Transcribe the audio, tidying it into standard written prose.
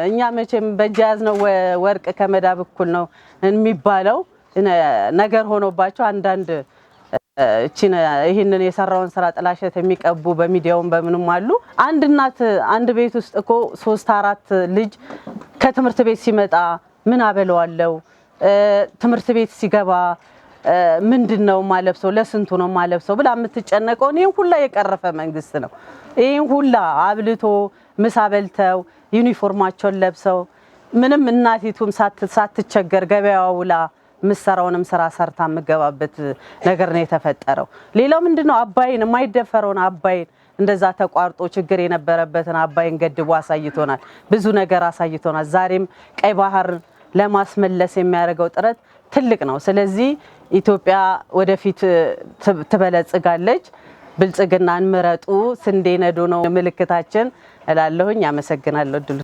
እኛ መቼም በጃዝ ነው ወርቅ ከመዳብ እኩል ነው የሚባለው ነገር ሆኖባቸው አንዳንድ ይሄንን የሰራውን ስራ ጥላሸት የሚቀቡ በሚዲያውም በምንም አሉ። አንድ እናት አንድ ቤት ውስጥ እኮ 3-4 ልጅ ከትምህርት ቤት ሲመጣ ምን አበለዋለው ትምህርት ቤት ሲገባ ምንድነው ማለብሰው ለስንቱ ነው ማለብሰው ብላ የምትጨነቀው ይሄን ሁላ የቀረፈ መንግስት ነው። ይሄን ሁላ አብልቶ ምሳ በልተው ዩኒፎርማቸውን ለብሰው ምንም እናቲቱም ሳትቸገር ገበያው ውላ ምሰራውንም ስራ ሰርታ መገባበት ነገር ነው የተፈጠረው። ሌላው ምንድነው አባይን የማይደፈረውን አባይን እንደዛ ተቋርጦ ችግር የነበረበትን አባይን ገድቦ አሳይቶናል። ብዙ ነገር አሳይቶናል። ዛሬም ቀይ ባህር ለማስመለስ የሚያደርገው ጥረት ትልቅ ነው። ስለዚህ ኢትዮጵያ ወደፊት ትበለጽጋለች። ብልጽግናን ምረጡ፣ ስንዴ ነዶ ነው ምልክታችን እላለሁኝ። አመሰግናለሁ።